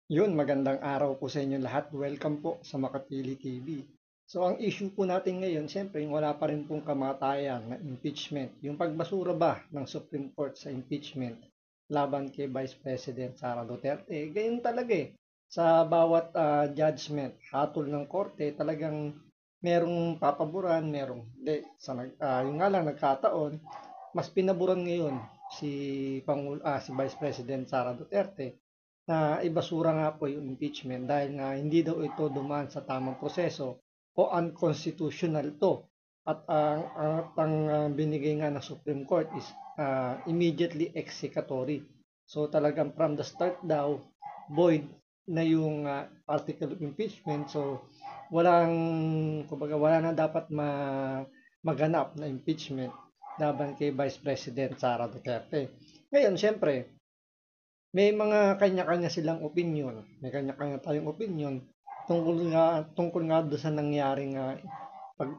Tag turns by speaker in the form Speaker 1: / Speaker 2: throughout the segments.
Speaker 1: Yun, magandang araw po sa inyo lahat. Welcome po sa Makapili TV. So, ang issue po natin ngayon, siyempre, wala pa rin pong kamatayan na impeachment. Yung pagbasura ba ng Supreme Court sa impeachment laban kay Vice President Sara Duterte, ganyan talaga eh. Sa bawat judgment, hatol ng korte, talagang merong papaboran, merong hindi. Yung nga lang, nagkataon, mas pinaboran ngayon si Vice President Sara Duterte na ibasura nga po yung impeachment dahil nga hindi daw ito dumaan sa tamang proseso o unconstitutional to. At ang binigay nga ng Supreme Court is immediately executory. So talagang from the start daw, void na yung article of impeachment. So wala na dapat maganap na impeachment laban kay Vice President Sara Duterte. Ngayon, syempre, may mga kanya-kanya silang opinion. May kanya-kanya tayong opinion tungkol nga doon sa nangyaring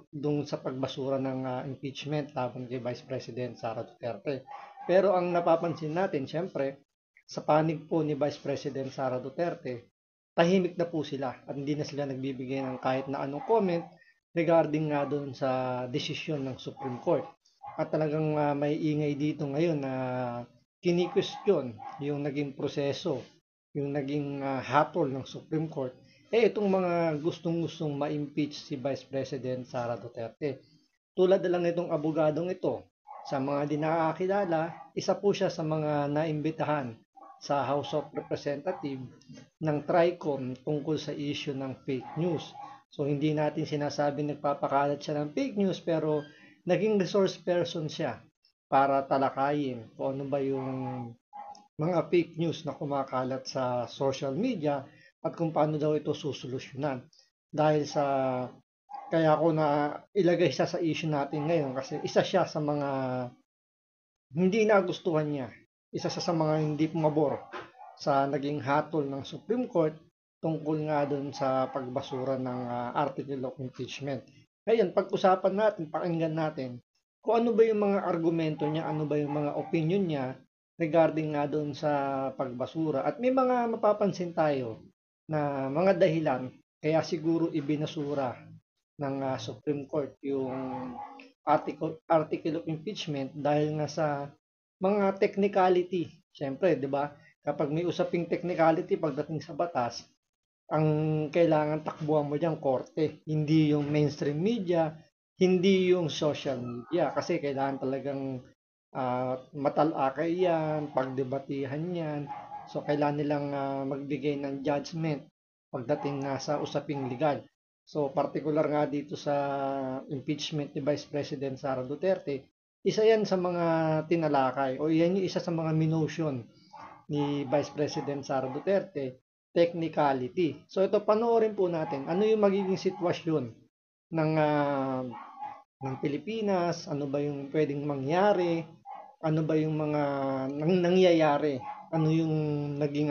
Speaker 1: doon sa pagbasura ng impeachment laban kay Vice President Sara Duterte. Pero ang napapansin natin, syempre, sa panig po ni Vice President Sara Duterte, tahimik na po sila at hindi na sila nagbibigay ng kahit na anong comment regarding nga doon sa desisyon ng Supreme Court. At talagang may ingay dito ngayon na kini-question yung naging proseso, yung naging hatol ng Supreme Court, itong mga gustong-gustong ma-impeach si Vice President Sara Duterte. Tulad na lang itong abogadong ito, sa mga di nakakilala, isa po siya sa mga naimbitahan sa House of Representatives ng TRICOM tungkol sa issue ng fake news. So hindi natin sinasabi nagpapakalat siya ng fake news pero naging resource person siya para talakayin kung ano ba yung mga fake news na kumakalat sa social media at kung paano daw ito susolusyonan. Dahil sa kaya ako na ilagay siya sa issue natin ngayon kasi isa siya sa mga hindi nagustuhan niya. Isa siya sa mga hindi pumabor sa naging hatol ng Supreme Court tungkol nga doon sa pagbasura ng article of impeachment. Ngayon, pag-usapan natin, pakinggan natin kung ano ba yung mga argumento niya, ano ba yung mga opinion niya regarding nga doon sa pagbasura. At may mga mapapansin tayo na mga dahilan kaya siguro ibinasura ng Supreme Court yung article of impeachment dahil nga sa mga technicality. Siyempre, 'di ba? Kapag may usaping technicality pagdating sa batas, ang kailangan takbuhan mo diyan korte, hindi yung mainstream media, hindi yung social media kasi kailangan talagang matalakay yan, pagdebatihan yan. So, kailangan nilang magbigay ng judgment pagdating nga sa usaping legal. So, particular nga dito sa impeachment ni Vice President Sara Duterte, isa yan sa mga tinalakay o yan yung isa sa mga minotion ni Vice President Sara Duterte, technicality. So, ito panoorin po natin ano yung magiging sitwasyon ng Pilipinas, ano ba yung pwedeng mangyari, ano ba yung mga nangyayari, ano yung naging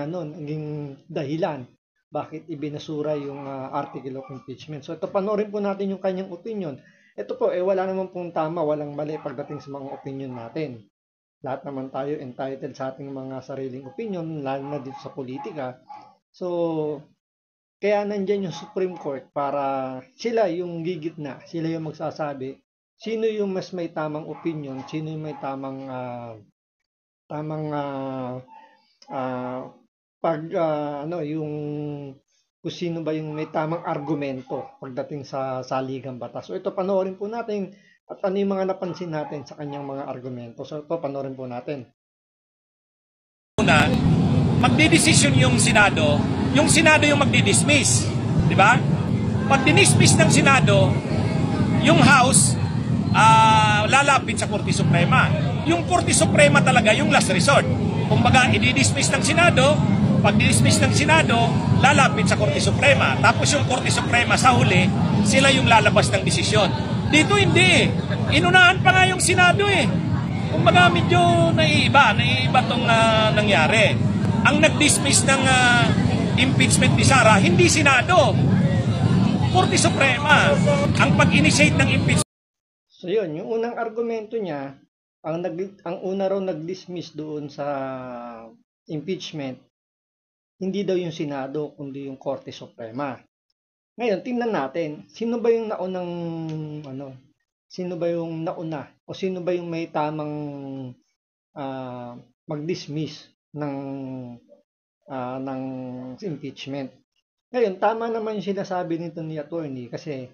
Speaker 1: dahilan bakit ibinasura yung article of impeachment. So ito panoorin po natin yung kanyang opinion. Ito po wala naman pong tama, walang mali pagdating sa mga opinion natin. Lahat naman tayo entitled sa ating mga sariling opinion, lalo na dito sa politika. So kaya nandiyan yung Supreme Court para sila yung gigitna, sila yung magsasabi sino yung mas may tamang opinion, sino yung may tamang yung kung sino ba yung may tamang argumento pagdating sa saligang batas. So ito panoorin po natin at ano yung mga napansin natin sa kanyang mga argumento. So ito panoorin po natin.
Speaker 2: Una, magdidesisyon yung Senado yung magdidismiss. Di ba? Pag dinismiss ng Senado, yung House, lalapit sa Korte Suprema. Yung Korte Suprema talaga yung last resort. Kumbaga, i-dismiss ng Senado, pag dismiss ng Senado, lalapit sa Korte Suprema. Tapos yung Korte Suprema sa huli, sila yung lalabas ng desisyon. Dito hindi. Inunahan pa nga yung Senado eh. Kumbaga medyo naiiba tong nangyari. Ang nag-dismiss ng impeachment ni Sara, hindi Senado. Korte Suprema. Ang pag-initiate ng impeachment.
Speaker 1: So yun, yung unang argumento niya, ang una raw nag-dismiss doon sa impeachment hindi daw yung Senado, kundi yung Korte Suprema. Ngayon, tingnan natin, sino ba yung naunang, sino ba yung nauna, o sino ba yung may tamang mag-dismiss ng impeachment. Ngayon, tama naman yung sinasabi nito ni attorney kasi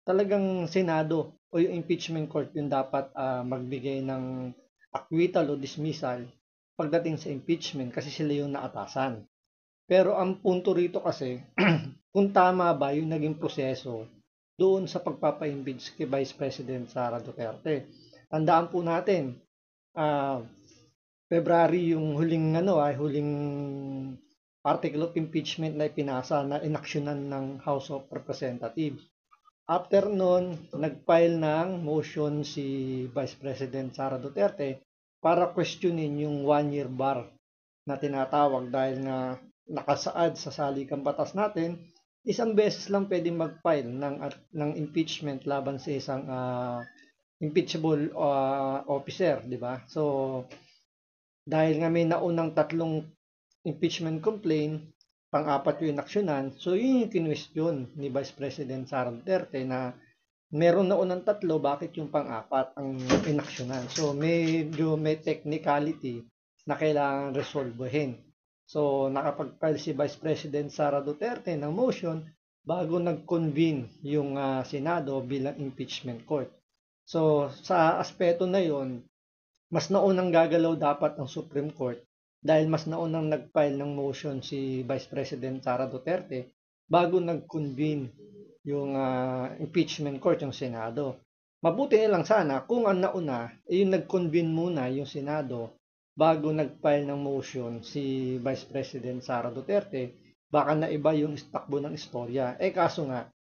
Speaker 1: talagang Senado o yung impeachment court yung dapat magbigay ng acquittal o dismissal pagdating sa impeachment kasi sila yung naatasan. Pero ang punto rito kasi, kung tama ba yung naging proseso doon sa pagpapa-impeach kay Vice President Sara Duterte. Tandaan po natin, February yung huling article of impeachment na ipinasa na inaksyonan ng House of Representatives. After nun, nag-file ng motion si Vice President Sara Duterte para questionin yung one-year bar na tinatawag dahil nga nakasaad sa salikang batas natin, isang beses lang pwedeng mag-file ng impeachment laban sa isang impeachable officer, di ba? So, dahil nga may naunang 3 impeachment complaint, pang-apat yung inaksyonan, so yun yung kinwestiyon ni Vice President Sara Duterte na meron naunang 3, bakit yung pang-apat ang inaksyonan? So, may technicality na kailangan resolvehin. So, nakapag-file si Vice President Sara Duterte ng motion bago nag-convene yung Senado bilang impeachment court. So, sa aspeto na yon, mas naunang gagalaw dapat ang Supreme Court dahil mas naunang nag-file ng motion si Vice President Sara Duterte bago nag-convene yung impeachment court, yung Senado. Mabuti na lang sana kung ang nauna, yung nag-convene muna yung Senado bago nag-file ng motion si Vice President Sara Duterte, baka na iba yung takbo ng istorya. Kaso nga,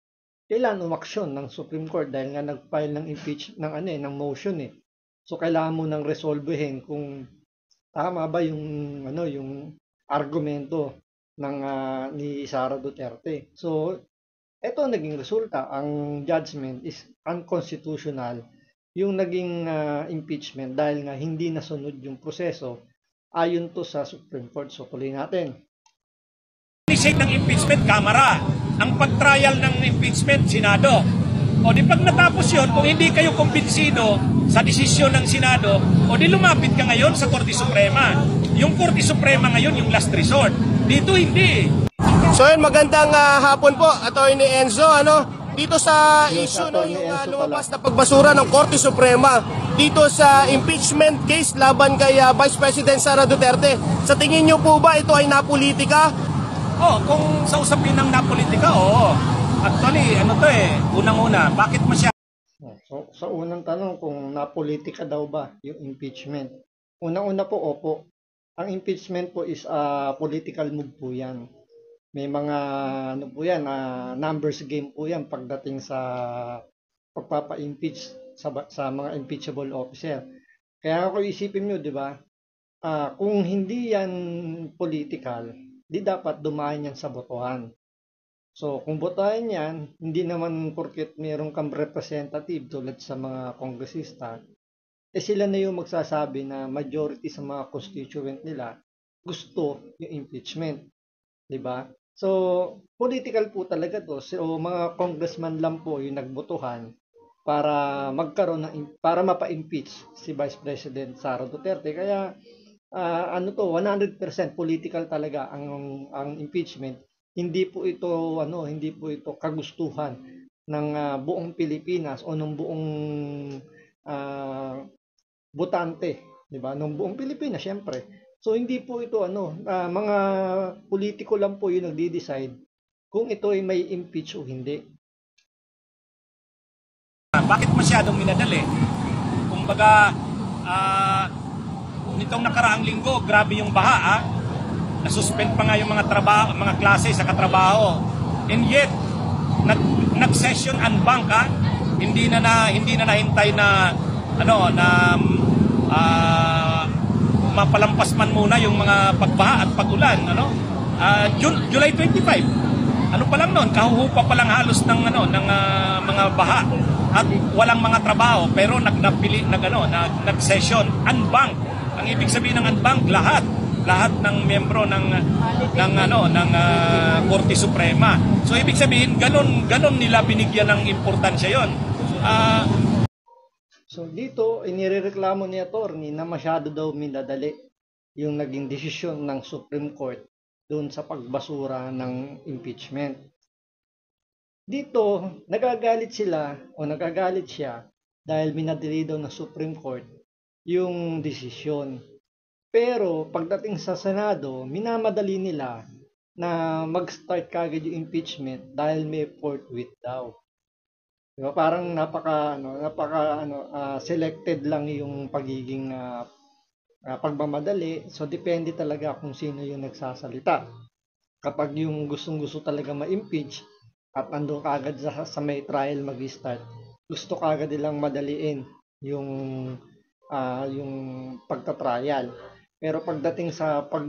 Speaker 1: kailangan umaksyon ng Supreme Court dahil nga nag-file ng motion eh. So kailangan mo nang resolvehin kung tama ba yung argumento ng ni Sara Duterte. So ito naging resulta, ang judgment is unconstitutional yung naging impeachment dahil nga hindi nasunod yung proseso ayon to sa Supreme Court. So tuloy natin.
Speaker 2: Initiate ng impeachment, Kamara. Ang pag-trial ng impeachment, Senado. O di pag natapos yun, kung hindi kayo kumbinsido sa desisyon ng Senado, o di lumapit ka ngayon sa Korte Suprema. Yung Korte Suprema ngayon, yung last resort. Dito hindi.
Speaker 3: So yun, magandang hapon po, Attorney Enzo. Dito sa issue yung lumabas na pagbasura ng Korte Suprema dito sa impeachment case laban kay Vice President Sara Duterte. Sa tingin niyo po ba ito ay napolitika?
Speaker 2: Kung sa usapin ng napolitika, Actually, unang-una, bakit mo siya?
Speaker 1: So, sa unang tanong kung napolitika daw ba yung impeachment. Unang-una po, opo. Ang impeachment po is political move po yan. May mga numbers game po yan pagdating sa pagpapa-impeach sa mga impeachable officer. Kaya ako isipin nyo, di ba? Kung hindi yan political, di dapat dumaan yan sa botohan. So, kung botohan yan, hindi naman porket mayroong kang representative tulad sa mga kongresista, sila na yung magsasabi na majority sa mga constituent nila gusto yung impeachment. Diba? So, political po talaga to. So, mga congressman lang po yung nagbotohan para para mapa-impeach si Vice President Sara Duterte. Kaya 100% political talaga ang impeachment. Hindi po ito kagustuhan ng buong Pilipinas o ng buong botante, 'di ba? Ng buong Pilipinas, syempre. So hindi po ito mga politiko lang po 'yung nagde-decide kung ito ay may impeach o hindi.
Speaker 2: Bakit masyadong minadali? Kumbaga nitong nakaraang linggo, grabe yung baha, nasuspend pa nga yung mga klase sa katrabaho. And yet, nag-session and bank, hindi na nahintay na mapalampas man muna yung mga pagbaha at pag-ulan, July 25. Ano pa lang noon, kahuhupa pa lang halos ng mga baha at walang mga trabaho, pero nag-session unbank. Ang ibig sabihin ng unbank, lahat lahat ng miyembro ng Korte Suprema. So ibig sabihin ganon nila binigyan ng importansya 'yon.
Speaker 1: So dito, inireklamo ni attorney na masyado daw minadali yung naging desisyon ng Supreme Court doon sa pagbasura ng impeachment. Dito, nagagalit siya dahil minadali daw ng Supreme Court yung desisyon. Pero pagdating sa Senado, minamadali nila na mag-start kagad yung impeachment dahil may forthwith daw. Diba? Parang selected lang yung pagiging pagmamadali. So, depende talaga kung sino yung nagsasalita. Kapag yung gustong-gusto talaga ma-impeach at nandun kagad sa may trial mag-start, gusto kagad nilang madaliin yung pagtatrial. Pero pagdating sa pag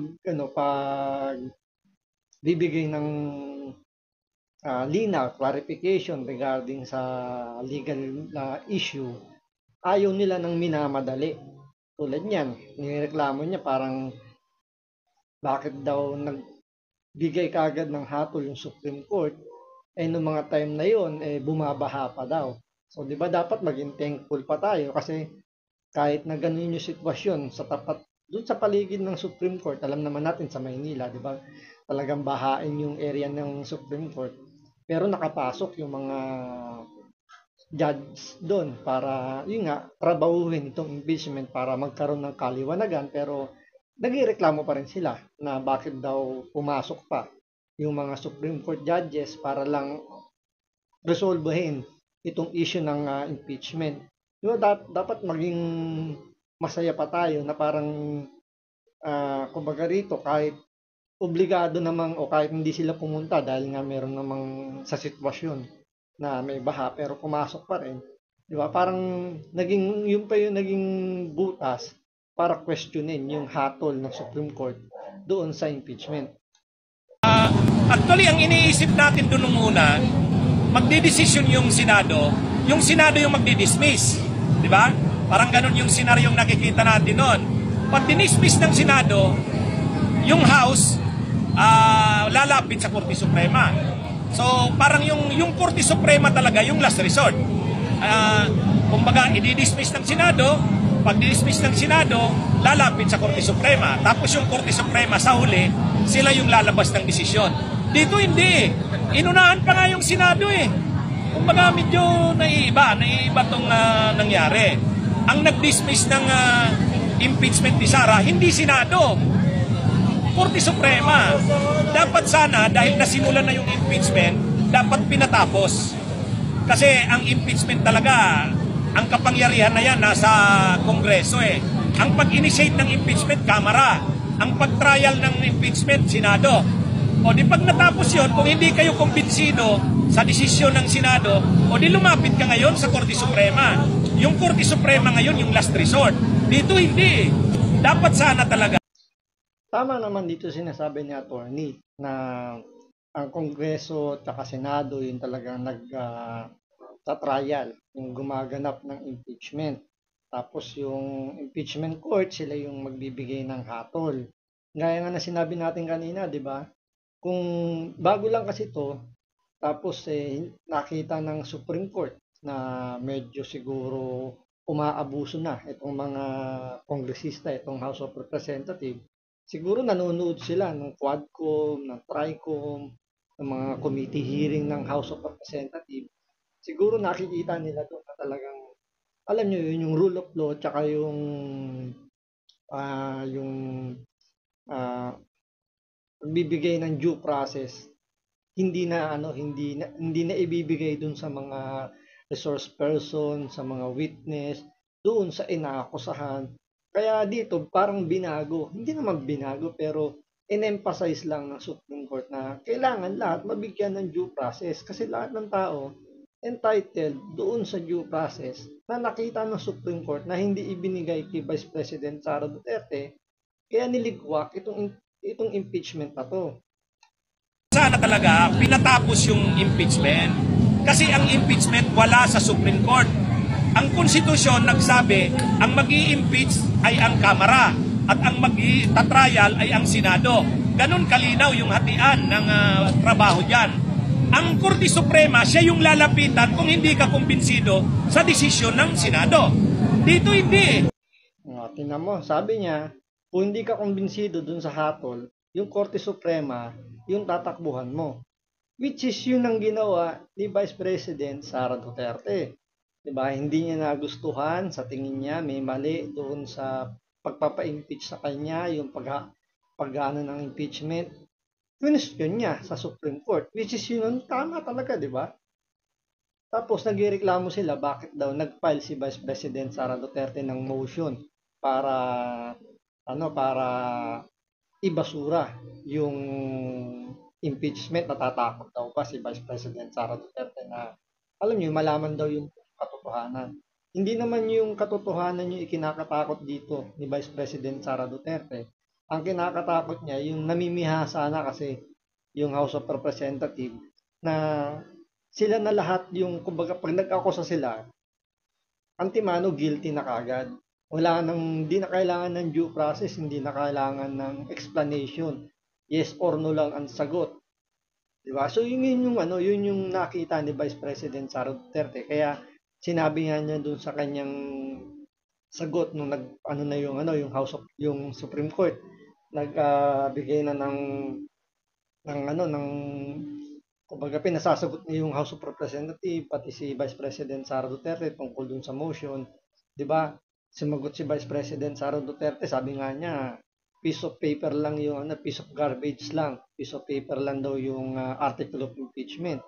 Speaker 1: bibigay ng linaw, clarification regarding sa legal issue, ayaw nila ng minamadali. Tulad niyan, nireklamo niya parang bakit daw nagbigay kagad ng hatol yung Supreme Court, noong mga time na yon bumabaha pa daw. So, di ba dapat maging thankful pa tayo kasi kahit na ganun yung sitwasyon sa tapat, doon sa paligid ng Supreme Court, alam naman natin sa Maynila, di ba, talagang bahain yung area ng Supreme Court. Pero nakapasok yung mga judge doon para, yun nga, trabahuhin itong impeachment para magkaroon ng kaliwanagan. Pero nagreklamo pa rin sila na bakit daw pumasok pa yung mga Supreme Court judges para lang resolvehin itong issue ng impeachment. Diba, dapat maging masaya pa tayo na parang kumbaga rito kahit obligado namang o kahit hindi sila pumunta dahil nga meron namang sa sitwasyon na may baha pero pumasok pa rin. Di ba? Parang yun pa yung naging butas para questionin yung hatol ng Supreme Court doon sa impeachment.
Speaker 2: Actually, ang iniisip natin doon nung una, magdidesisyon yung Senado yung magdidismiss. Di ba? Parang ganun yung senaryong nakikita natin noon. Pag dinismiss ng Senado, yung House lalapit sa Korte Suprema. So, parang yung Korte Suprema talaga yung last resort. Kumbaga, i-dismiss ng Senado, pag dismiss ng Senado, lalapit sa Korte Suprema. Tapos yung Korte Suprema sa huli, sila yung lalabas ng desisyon. Dito hindi. Inunahan pa nga yung Senado eh. Kumbaga, medyo naiiba tong nangyari. Ang nag-dismiss ng impeachment ni Sara, hindi Senado. Korte Suprema. Dapat sana, dahil nasimulan na yung impeachment, dapat pinatapos. Kasi ang impeachment talaga, ang kapangyarihan na yan nasa Kongreso eh. Ang pag-initiate ng impeachment, Kamara. Ang pag-trial ng impeachment, Senado. O di pag natapos yun, kung hindi kayo kumbinsido sa desisyon ng Senado, o di lumapit ka ngayon sa Korte Suprema. Yung Korte Suprema ngayon, yung last resort. Dito hindi. Dapat sana talaga.
Speaker 1: Tama naman dito sinasabi ni attorney na ang Kongreso at Senado yung talagang nag-trial, yung gumaganap ng impeachment. Tapos yung impeachment court, sila yung magbibigay ng hatol. Gaya nga na sinabi natin kanina, di ba? Kung bago lang kasi to, tapos nakita ng Supreme Court na medyo siguro umaabuso na itong mga kongresista, itong House of Representatives. Siguro nanonood sila ng Quadcom, ng Tricom, ng mga committee hearing ng House of Representatives. Siguro nakikita nila doon na talagang, alam nyo yun, yung rule of law, tsaka yung bibigay ng due process, hindi na ibibigay doon sa mga resource person, sa mga witness, doon sa inaakusahan. Kaya dito, parang binago. Hindi naman binago, pero in-emphasize lang ng Supreme Court na kailangan lahat mabigyan ng due process. Kasi lahat ng tao entitled doon sa due process na nakita ng Supreme Court na hindi ibinigay kay Vice President Sara Duterte, kaya niligwak itong impeachment na to.
Speaker 2: Sana talaga pinatapos yung impeachment. Kasi ang impeachment wala sa Supreme Court. Ang konstitusyon nagsabi, ang mag-i-impeach ay ang Kamara. at ang mag-tatrial ay ang Senado. Ganon kalinaw yung hatian ng trabaho dyan. Ang Korte Suprema, siya yung lalapitan kung hindi ka kumbinsido sa desisyon ng Senado. Dito hindi.
Speaker 1: Tingnan mo, sabi niya, kung hindi ka kumbinsido dun sa hatol, yung Korte Suprema, yung tatakbuhan mo. Which is yun ang ginawa ni Vice President Sara Duterte. Diba? Hindi niya nagustuhan, sa tingin niya may mali doon sa pagpapa-impeach sa kanya, yung pag-ano ng impeachment. Question niya sa Supreme Court, which is yun, tama talaga, di ba? Tapos nagreklamo sila bakit daw nag-file si Vice President Sara Duterte ng motion para ibasura yung impeachment. Natatakot daw pa si Vice President Sara Duterte na alam niyo malaman daw yung katotohanan. Hindi naman yung katotohanan yung ikinakatakot dito ni Vice President Sara Duterte. Ang kinakatakot niya yung namimihasa na kasi yung House of Representatives na sila na lahat yung kumbaga pag nag-akusa sila, antimano guilty na kagad. Hindi na kailangan ng due process, hindi na kailangan ng explanation. Yes or no lang ang sagot. Diba? So yun yung nakita ni Vice President Sara Duterte. Kaya sinabi nga niya doon sa kanyang sagot nung yung yung Supreme Court nagbigay na ng kumbaga pinasasagot niya yung House of Representatives pati si Vice President Sara Duterte tungkol dun sa motion, 'di ba? Sumagot si Vice President Sara Duterte, sabi nga niya, piece of paper lang yung piece of garbage lang. Piece of paper lang daw yung article of impeachment.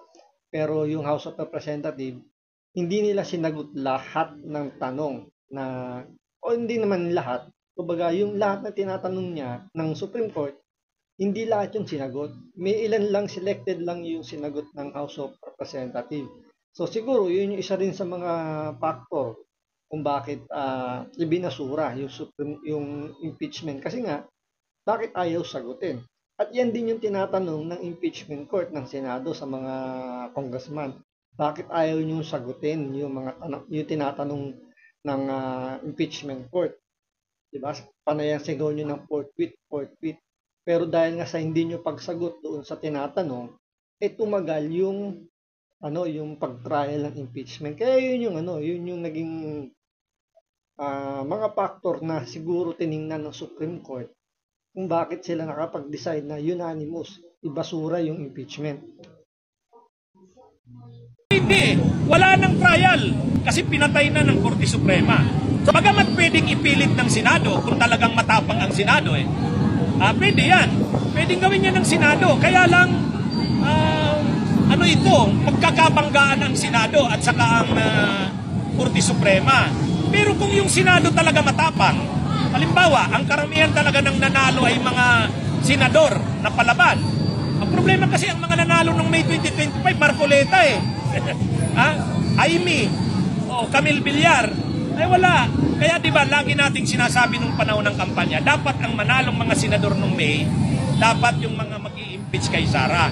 Speaker 1: Pero yung House of Representatives, hindi nila sinagot lahat ng tanong hindi naman lahat. Kumbaga, yung lahat na tinatanong niya ng Supreme Court, hindi lahat yung sinagot. May ilan lang, selected lang yung sinagot ng House of Representatives. So siguro, yun yung isa rin sa mga factor kung bakit ibinasura yung impeachment. Kasi nga, bakit ayaw sagutin? At yan din yung tinatanong ng impeachment court ng Senado sa mga congressman. Bakit ayaw nyo sagutin yung tinatanong ng impeachment court? Diba? Panayang sigaw nyo ng fourth with. Pero dahil nga sa hindi nyo pagsagot doon sa tinatanong, tumagal yung pag-trial ng impeachment. Kaya yun yung naging mga factor na siguro tiningnan ng Supreme Court kung bakit sila nakapag-decide na unanimous ibasura yung impeachment.
Speaker 2: Hindi, wala nang trial kasi pinatay na ng Korte Suprema. So, bagamat pwedeng ipilit ng Senado kung talagang matapang ang Senado pwede yan. Pwedeng gawin yan ng Senado. Kaya lang magkakabanggaan ang Senado at saka ang Korte Suprema. Pero kung yung Senado talaga matapang, halimbawa, ang karamihan talaga ng nanalo ay mga senador na palaban. Ang problema kasi ang mga nanalo ng May 2025, Marcoleta Aimee, Camille Villar, ay wala. Kaya diba, lagi nating sinasabi nung panahon ng kampanya, dapat ang manalong mga senador nung May, dapat yung mga mag-i-impeach kay Sara.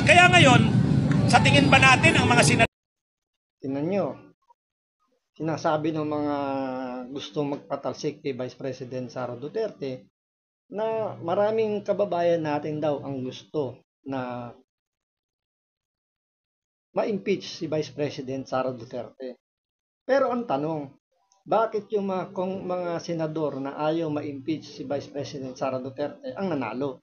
Speaker 2: Kaya ngayon, sa tingin ba natin ang mga senador?
Speaker 1: Tingnan nyo, sinasabi ng mga gusto magpatalsik kay Vice President Sara Duterte na maraming kababayan natin daw ang gusto na ma-impeach si Vice President Sara Duterte. Pero ang tanong, bakit yung mga senador na ayaw ma-impeach si Vice President Sara Duterte ang nanalo?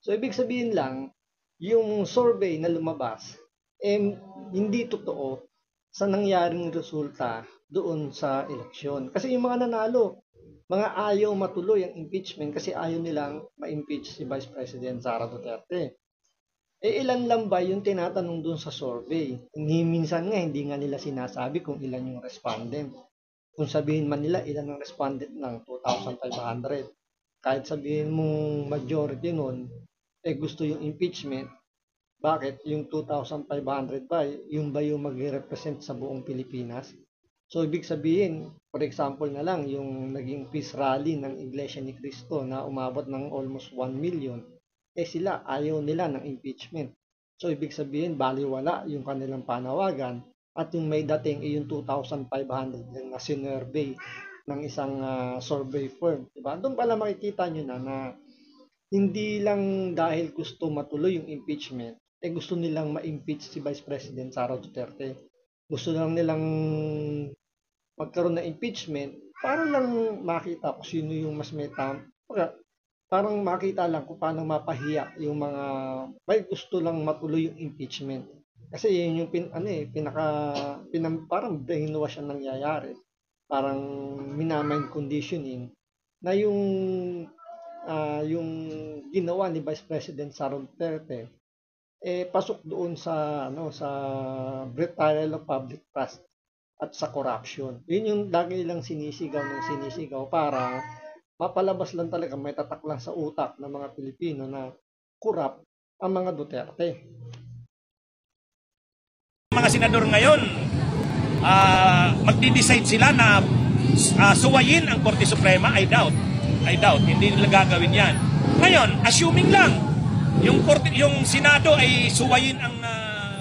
Speaker 1: So ibig sabihin lang, yung survey na lumabas, hindi totoo sa nangyaring resulta doon sa eleksyon. Kasi yung mga nanalo, mga ayaw matuloy ang impeachment kasi ayaw nilang ma-impeach si Vice President Sara Duterte. Ilan lang ba yung tinatanong doon sa survey? Minsan nga, hindi nga nila sinasabi kung ilan yung respondent. Kung sabihin man nila, ilan ang respondent ng 2,500. Kahit sabihin mong majority nun, gusto yung impeachment, bakit? Yung 2,500 ba, yung mag-represent sa buong Pilipinas? So, ibig sabihin, for example na lang, yung naging peace rally ng Iglesia ni Cristo na umabot ng almost 1 million, sila ayaw nila ng impeachment. So, ibig sabihin, baliwala yung kanilang panawagan at yung may dating yung 2,500 na sinurvey ng isang survey firm, di ba? Doon pala makikita nyo na hindi lang dahil gusto matuloy yung impeachment, gusto nilang ma-impeach si Vice President Sara Duterte. Gusto lang nilang magkaroon ng impeachment para lang makita kung sino yung mas may parang makita lang kung paano mapahiya yung mga may gusto lang matuloy yung impeachment. Kasi yun yung parang brainwash ang nangyayari. Parang minamind conditioning na yung ginawa ni Vice President Sara Duterte pasok doon sa betrayal of public trust at sa corruption. Yun yung lagi lang sinisigaw para mapalabas lang talaga, may tatak lang sa utak ng mga Pilipino na corrupt ang mga Duterte.
Speaker 2: Mga senador ngayon, magdi-decide sila na suwayin ang Korte Suprema. I doubt. Hindi nila gagawin yan. Ngayon, assuming lang, yung Senado ay suwayin ang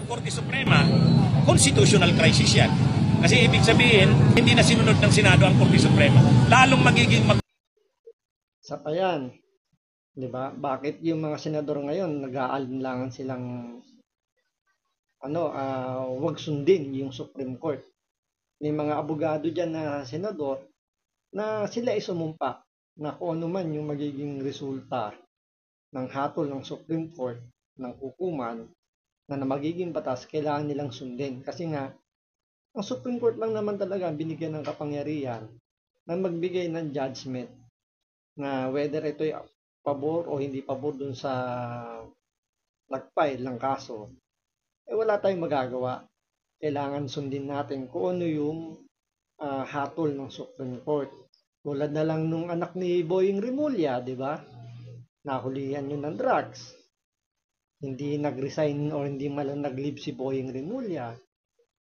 Speaker 2: Korte Suprema, constitutional crisis yan. Kasi ibig sabihin, hindi na sinunod ng Senado ang Korte Suprema. Lalong magiging
Speaker 1: Sa yan, di ba? Bakit yung mga senador ngayon nag-aalinlangan silang wag sundin yung Supreme Court? May mga abogado diyan na senador na sila ay sumumpa na kung ano man yung magiging resulta ng hatol ng Supreme Court ng hukuman na magiging batas, kailangan nilang sundin. Kasi nga, ang Supreme Court lang naman talaga binigyan ng kapangyarihan na magbigay ng judgment na whether ito'y pabor o hindi pabor dun sa nag-file ng kaso, wala tayong magagawa. Kailangan sundin natin kung ano yung hatol ng Supreme Court. Tulad na lang nung anak ni Boying Rimulya, di ba? Nahulihan yun ng drugs. Hindi nag-resign o hindi malang nag-leave si Boying Rimulya.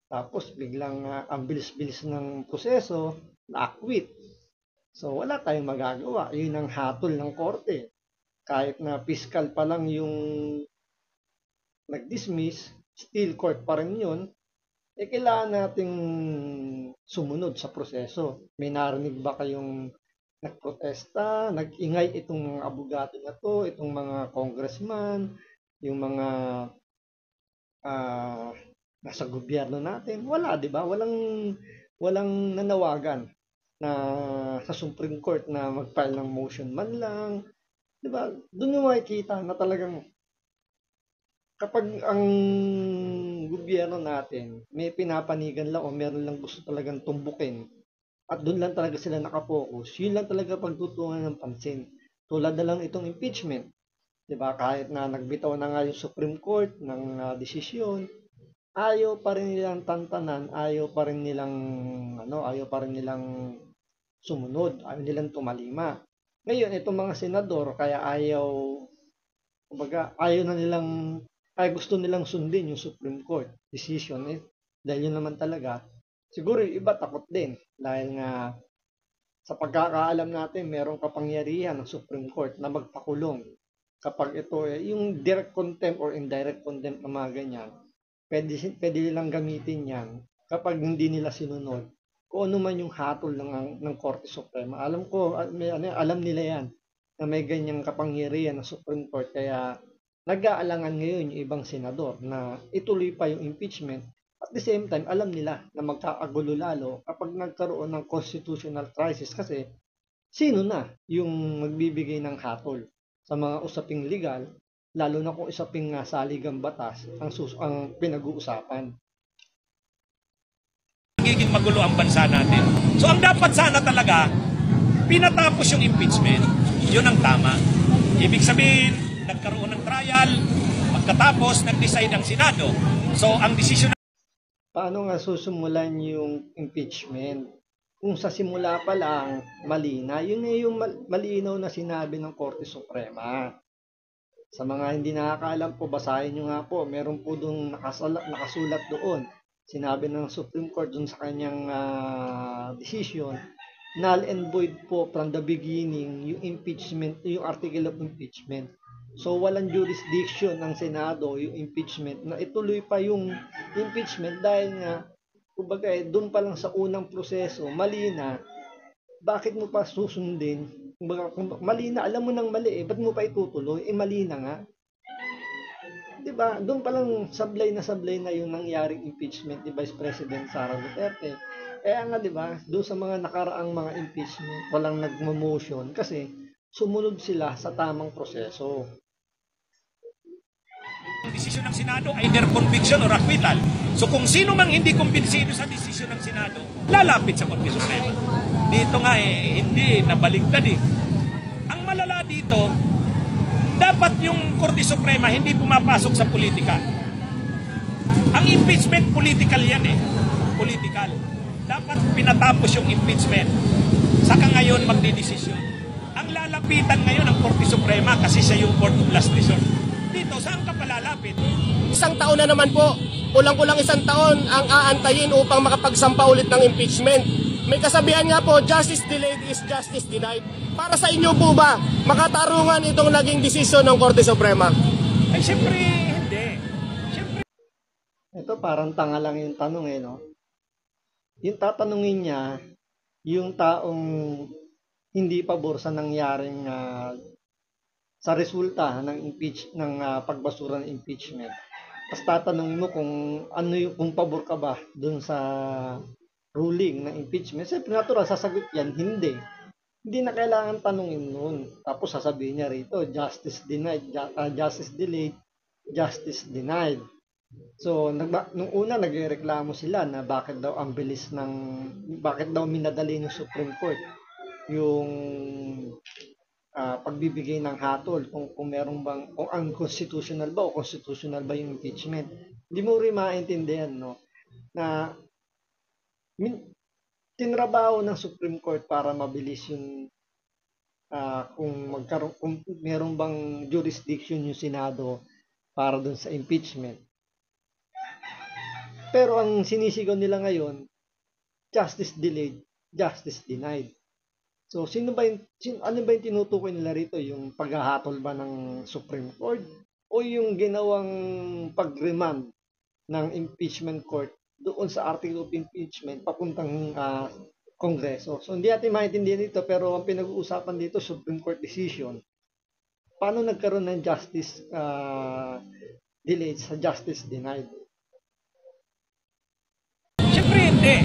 Speaker 1: Tapos biglang ang bilis-bilis ng proseso, na-acquit. So wala tayong magagawa. Yun ang hatol ng korte. Kahit na fiscal pa lang yung nag-dismiss, still court pa rin yun, kailangan nating sumunod sa proseso. May narinig ba kayong nagprotesta, nag-ingay itong mga abogado na to, itong mga congressman, yung mga nasa gobyerno natin? Wala, di ba? Walang nanawagan na sa Supreme Court na mag-file ng motion man lang. Di ba? Doon yung makikita na talagang kapag ang gobyerno natin may pinapanigan lang o meron lang gusto talagang tumbukin at doon lang talaga sila nakapokus, yun lang talaga pagtutungan ng pansin. Tulad na lang itong impeachment. Diba? Kahit na nagbitaw na nga yung Supreme Court ng desisyon, ayaw pa rin nilang tantanan, ayaw pa rin nilang sumunod, ayaw nilang tumalima. Ngayon, itong mga senador, kaya gusto nilang sundin yung Supreme Court decision dahil yun naman talaga. Siguro yung iba takot din dahil nga sa pagkakaalam natin merong kapangyarihan ng Supreme Court na magpakulong kapag ito yung direct contempt or indirect contempt na mga ganyan. Pwede nilang gamitin yan kapag hindi nila sinunod kung ano man yung hatol ng Korte Suprema. Alam nila yan na may ganyang kapangyarihan ng Supreme Court, kaya nag-aalangan ngayon yung ibang senador na ituloy pa yung impeachment. At the same time, alam nila na magkakagulo lalo kapag nagkaroon ng constitutional crisis, kasi sino na yung magbibigay ng hatol sa mga usaping legal, lalo na kung usaping saligang batas ang pinag-uusapan.
Speaker 2: Magiging magulo ang bansa natin. So ang dapat sana talaga, pinatapos yung impeachment, yun ang tama. Ibig sabihin, nagkaroon ng trial, pagkatapos nag-decide ang Senado. So ang desisyon.
Speaker 1: Paano nga susumulan yung impeachment? Kung sa simula pa lang mali na, yun yung malinaw na sinabi ng Korte Suprema. Sa mga hindi nakakaalam po, basahin nyo nga po, meron po doon nakasulat doon. Sinabi ng Supreme Court doon sa kanyang decision, null and void po from the beginning yung impeachment, yung article of impeachment. So walang jurisdiction ng Senado yung impeachment na ituloy pa yung impeachment dahil nga kumbaga doon pa lang sa unang proseso mali na bakit mo pa susundin? Kung mali na, alam mo nang mali ba't mo pa itutuloy? Mali na nga. 'Di ba? Doon pa lang sablay na yung nangyaring impeachment ni Vice President Sara Duterte. Kaya nga 'di ba, doon sa mga nakaraang mga impeachment, walang nagmo-motion kasi sumunod sila sa tamang proseso.
Speaker 2: Ang desisyon ng Senado, either conviction or acquittal. So kung sino mang hindi kumbinsido sa desisyon ng Senado, lalapit sa Korte Suprema. Dito nga hindi, nabaligtad Ang malala dito, dapat yung Korte Suprema hindi pumapasok sa politika. Ang impeachment political yan Political. Dapat pinatapos yung impeachment. Saka ngayon magdidesisyon. Ang lalapitan ngayon ng Korte Suprema kasi siya yung court of last resort. Dito, saan ka palalapit?
Speaker 3: Isang taon na naman po, kulang-kulang isang taon ang aantayin upang makapagsampa ulit ng impeachment. May kasabihan nga po, justice delayed is justice denied. Para sa inyo po ba, makatarungan itong naging desisyon ng Korte Suprema?
Speaker 2: Ay, siyempre, hindi. Siyempre,
Speaker 1: Ito parang tanga lang yung tanong no? Yung tatanungin niya, yung taong hindi pabor sa nangyaring sa resulta ng pagbasura ng impeachment. Tapos tatanungin mo kung ano yung kung pabor ka ba dun sa ruling ng impeachment. Siyempre natural sasagot yan, hindi. Hindi na kailangan tanungin nun. Tapos sasabihin niya rito, justice denied, justice delayed, justice denied. So, nung una nagrereklamo sila na bakit daw ang bilis bakit daw minadali ng Supreme Court yung pagbibigay ng hatol kung merong bang kung unconstitutional ba o constitutional ba yung impeachment. Hindi mo rin maintindihan na tinrabaho ng Supreme Court para mabilis yung kung meron bang jurisdiction yung Senado para dun sa impeachment. Pero ang sinisigaw nila ngayon, justice delayed, justice denied. So, ano ba yung tinutukoy nila rito? Yung paghahatol ba ng Supreme Court? O yung ginawang pag-remand ng impeachment court doon sa article of impeachment papuntang Kongreso? So, hindi natin maintindihan dito, pero ang pinag-uusapan dito, Supreme Court decision. Paano nagkaroon ng justice delayed sa justice denied?
Speaker 2: siyempre hindi.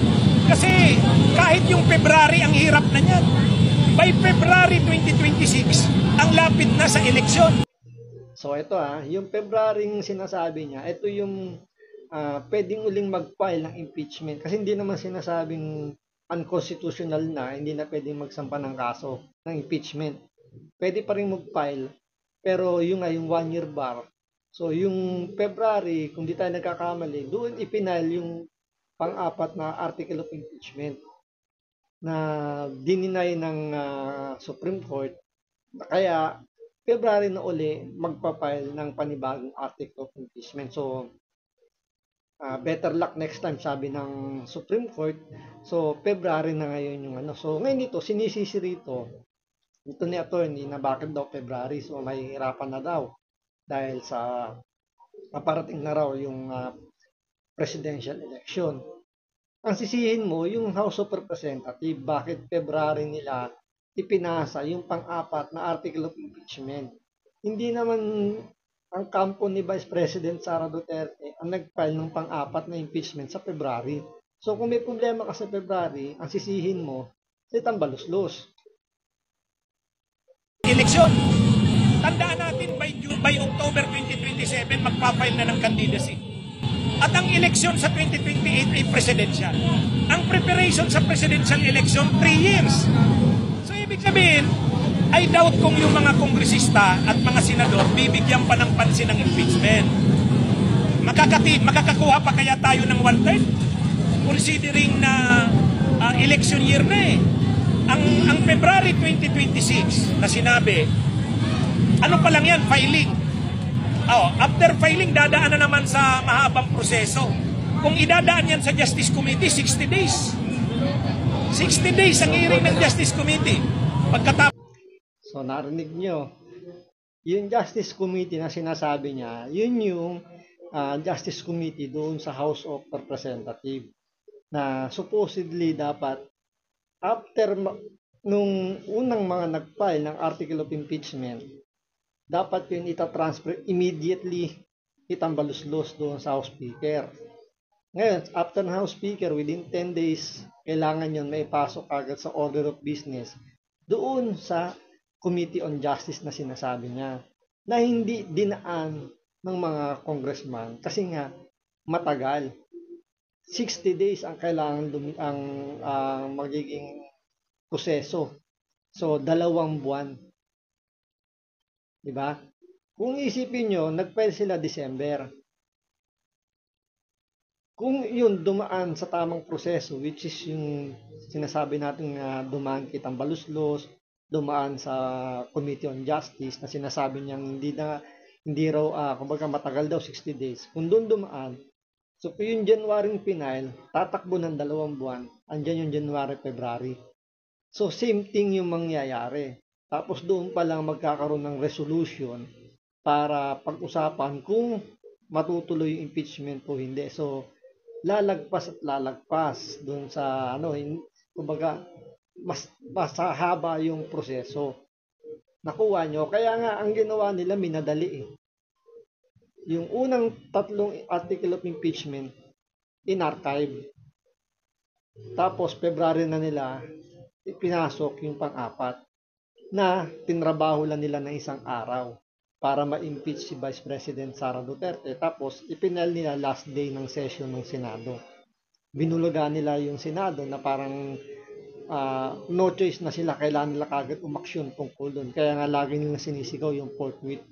Speaker 2: Kasi kahit yung February, ang hirap na niyan. By February 2026, ang lapit na sa eleksyon.
Speaker 1: So ito yung February sinasabi niya, ito yung pwedeng uling mag-file ng impeachment kasi hindi naman sinasabing unconstitutional na, hindi na pwedeng magsampa ng kaso ng impeachment. Pwede pa rin mag-file, pero yung 1-year bar. So yung February, kung di tayo nagkakamali, doon ipinile yung pang-apat na article of impeachment na dininay ng Supreme Court. Kaya February na uli magpapile ng panibagong article of impeachment. So better luck next time, sabi ng Supreme Court. So February na ngayon yung So ngayon dito sinisisi rito ni attorney na bakit daw February. So may hirapan na daw dahil sa paparating na raw yung presidential election. Ang sisihin mo yung House of Representatives, bakit February nila ipinasa yung pang-apat na article of impeachment. Hindi naman ang kampo ni Vice President Sara Duterte ang nag-file ng pang-apat na impeachment sa February. So kung may problema ka sa February, ang sisihin mo sa tambaluslos.
Speaker 2: Eleksyon. Tandaan natin by October 2027 magpa-file na ng candidacy. At ang eleksyon sa 2028 ay presidential. Ang preparation sa presidential election, 3 years. So ibig sabihin, I doubt kung yung mga kongresista at mga senador bibigyan pa ng pansin ng impeachment. Makakakuha pa kaya tayo ng 1/3? Considering na election year na Ang February 2026 na sinabi, ano pa lang yan, filing. After filing, dadaan na naman sa mahabang proseso. Kung idadaan yan sa Justice Committee, 60 days. 60 days ang hearing ng Justice Committee. Pagkatapos.
Speaker 1: So narinig nyo, yung Justice Committee na sinasabi niya, yun yung Justice Committee doon sa House of Representatives na supposedly dapat after nung unang mga nag-file ng article of impeachment, dapat yun ita-transfer immediately, itambaluslos doon sa House Speaker. Ngayon, after ng House Speaker, within 10 days, kailangan yun may pasok agad sa order of business doon sa Committee on Justice na sinasabi niya, na hindi dinaan ng mga congressman kasi nga matagal. 60 days ang kailangan ang magiging proseso. So, 2 buwan. Diba? Kung isipin nyo, nag-file sila December. Kung yun dumaan sa tamang proseso, which is yung sinasabi natin na dumaan kitang baluslos, dumaan sa Committee on Justice na sinasabi niyang hindi raw, kumbaga matagal daw 60 days. Kung doon dumaan, so yung January final, tatakbo ng 2 buwan, andyan yung January, February. So same thing yung mangyayari. Tapos doon pa lang magkakaroon ng resolution para pag-usapan kung matutuloy yung impeachment o hindi. So lalagpas at lalagpas doon sa kumbaga mas haba yung proseso. Nakuha nyo, kaya nga ang ginawa nila minadali eh. Yung unang 3 article of impeachment in-archive. Tapos February na nila pinasok yung pang-4 na tinrabaho lang nila ng 1 araw para ma-impeach si Vice President Sara Duterte. Tapos ipinal nila last day ng session ng Senado. Binulugan nila yung Senado na parang no choice na sila, kailangan nila kagad umaksyon tungkol doon. Kaya nga lagi nilang sinisigaw yung forthwith.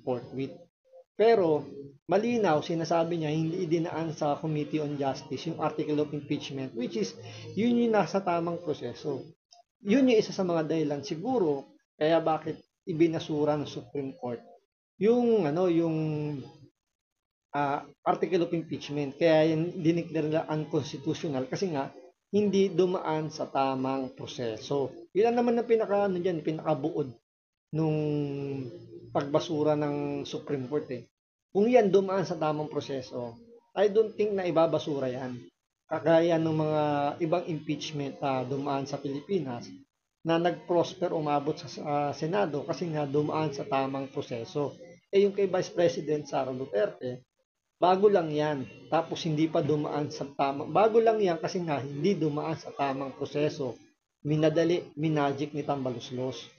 Speaker 1: Pero malinaw, sinasabi niya hindi idinaan sa Committee on Justice yung article of impeachment, which is yun yung nasa tamang proseso. Yun yung isa sa mga dahilan siguro kaya bakit ibinasura ng Supreme Court yung article of impeachment. Kaya yan dineclare nila unconstitutional kasi nga hindi dumaan sa tamang proseso. Ilan naman ang pinakabuod nung pagbasura ng Supreme Court eh. Kung yan dumaan sa tamang proseso, I don't think na ibabasura yan. Kagaya ng mga ibang impeachment na dumaan sa Pilipinas na nag-prosper umabot sa Senado kasi nga dumaan sa tamang proseso. Yung kay Vice President Sara Duterte, bago lang yan. Tapos hindi pa dumaan sa tamang. Bago lang yan kasi nga hindi dumaan sa tamang proseso. Minadali, minagic ni tambaluslos.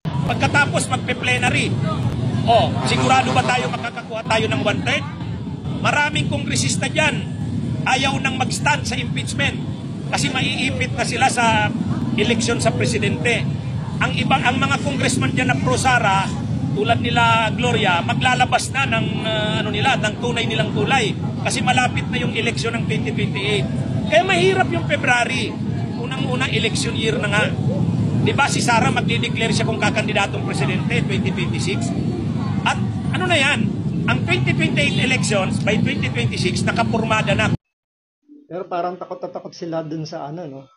Speaker 2: Pagkatapos magpe-plenary, sigurado ba tayo makakakuha tayo ng 1/3? Maraming kongresista dyan ayaw nang mag-stand sa impeachment kasi maiipit na sila sa eleksyon sa presidente. Ang mga congressman dyan na pro-Sara, tulad nila Gloria, maglalabas na ng ng tunay nilang kulay kasi malapit na yung eleksyon ng 2028. Kaya mahirap yung February, unang-unang election year na nga. Di ba si Sara magdideclare siya kung kakandidatong presidente 2026? At ano na yan? Ang 2028 elections by 2026 nakapurmada na.
Speaker 1: Pero parang takot na takot sila dun sa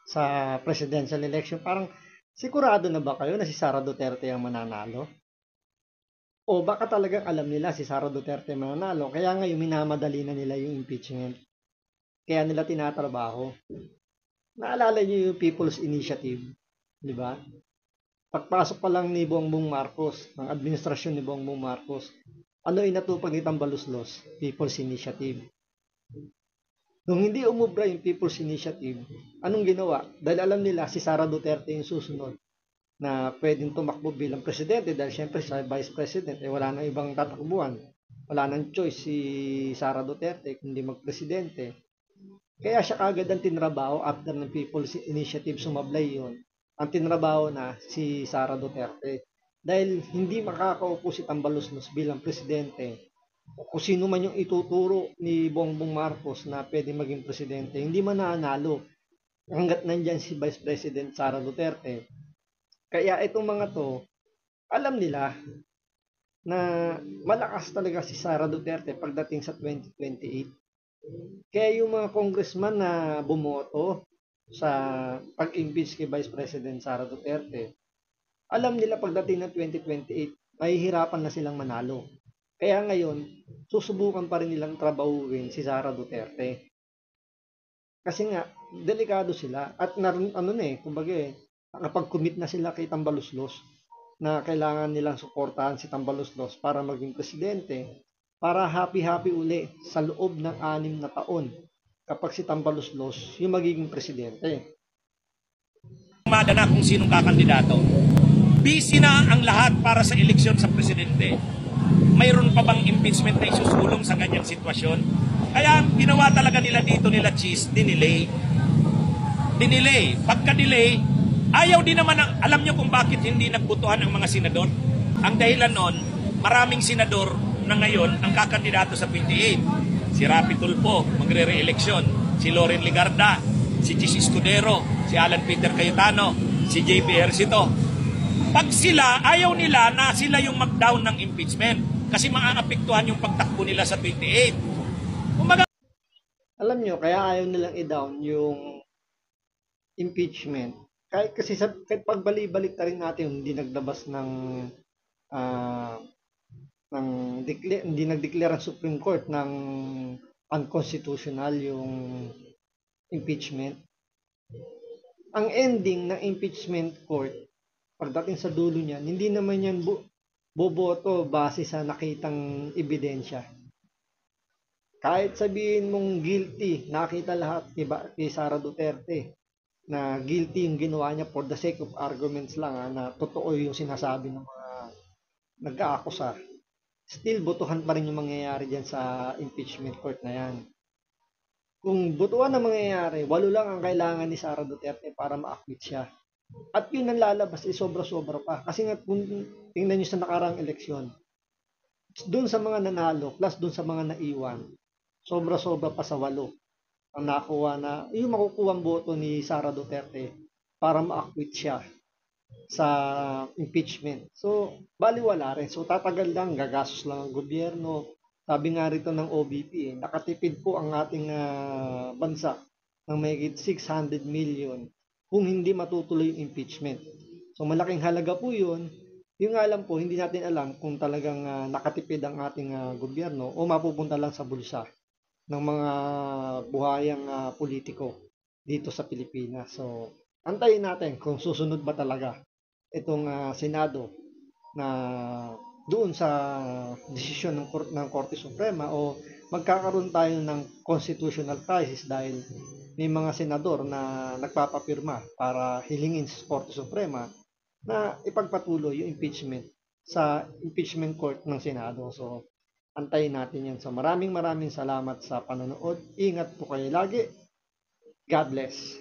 Speaker 1: sa presidential election. Parang sigurado na ba kayo na si Sara Duterte ang mananalo? O baka talagang alam nila si Sara Duterte mananalo, kaya ngayon minamadali na nila yung impeachment. Kaya nila tinatrabaho. Naalala niyo yung People's Initiative, di ba? Pagpasok pa lang ni Bongbong Marcos, ng administrasyon ni Bongbong Marcos, ano inatupag ni Tambaluslos? People's Initiative. Nung hindi umubra yung People's Initiative, anong ginawa? Dahil alam nila si Sara Duterte yung susunod na pwedeng tumakbo bilang presidente dahil syempre sa vice president wala nang ibang tatakbuhan. Wala nang choice si Sara Duterte kundi magpresidente. Kaya siya kagad ang tinrabaho after ng People's Initiative sumablay yon. Ang tinrabaho na si Sara Duterte. Dahil hindi makakaupo si Tambaluslos bilang presidente. Kung sino man yung ituturo ni Bongbong Marcos na pwede maging presidente, hindi man nanalo hanggat nandyan si Vice President Sara Duterte. Kaya itong mga to, alam nila na malakas talaga si Sara Duterte pagdating sa 2028. Kaya yung mga congressman na bumoto sa pag-impeach kay Vice President Sara Duterte, alam nila pagdating ng 2028, mahihirapan na silang manalo. Kaya ngayon, susubukan pa rin nilang trabahuin si Sara Duterte. Kasi nga, delikado sila. At kumbaga nakapag-commit na sila kay Tambaluslos na kailangan nilang suportahan si Tambaluslos para maging presidente, para happy-happy uli sa loob ng 6 na taon kapag si Tambaluslos yung magiging presidente.
Speaker 2: Umada na kung sinong kakandidato. Busy na ang lahat para sa eleksyon sa presidente. Mayroon pa bang impeachment na isusulong sa ganyang sitwasyon? Kaya ginawa talaga nila dito nila Cheese, dinelay. Pagka-delay, ayaw din naman, alam nyo kung bakit hindi nagbutuhan ang mga senador? Ang dahilan nun, maraming senador na ngayon ang kakandidato sa 28. Si Rapi Tulfo, magre-re-eleksyon. Si Loren Legarda, si Chis Escudero, si Alan Peter Cayetano, si JP Ejercito. Pag sila, ayaw nila na sila yung mag-down ng impeachment kasi maaapektuhan yung pagtakbo nila sa 28. Kumbaga,
Speaker 1: Alam nyo, kaya ayaw nilang i-down yung impeachment. Kahit kasi kahit pagbali-balik na rin natin, hindi naglabas ah, hindi nag-declare ang Supreme Court ng unconstitutional yung impeachment. Ang ending ng impeachment court, pagdating sa dulo niyan, hindi naman yan boboto base sa nakitang ebidensya. Kahit sabihin mong guilty, nakita lahat kay Sara Duterte na guilty yung ginawa niya for the sake of arguments lang na totoo yung sinasabi ng mga nag-aakusa. Still, botohan pa rin yung mangyayari dyan sa impeachment court na yan. Kung botohan na mangyayari, 8 lang ang kailangan ni Sara Duterte para ma-acquit siya. At yun ang lalabas, sobra-sobra pa. Kasi nga, kung tingnan nyo sa nakarang eleksyon, doon sa mga nanalo, plus doon sa mga naiwan, sobra-sobra pa sa 8 ang nakuha na, yung makukuha ang boto ni Sara Duterte para ma-acquit siya sa impeachment. So, baliwala rin. So, tatagal lang, gagastos lang ang gobyerno. Sabi nga rito ng OBP, nakatipid po ang ating bansa ng mahigit 600 million kung hindi matutuloy yung impeachment. So, malaking halaga po yun. Yung alam po, hindi natin alam kung talagang nakatipid ang ating gobyerno o mapupunta lang sa bulsa ng mga buhayang politiko dito sa Pilipinas. So, antayin natin kung susunod ba talaga itong Senado na doon sa desisyon ng Korte Suprema o magkakaroon tayo ng constitutional crisis dahil may mga senador na nagpapapirma para hilingin sa Korte Suprema na ipagpatuloy yung impeachment sa impeachment court ng Senado. So, antayin natin yan. So, maraming salamat sa panonood. Ingat po kayo lagi. God bless.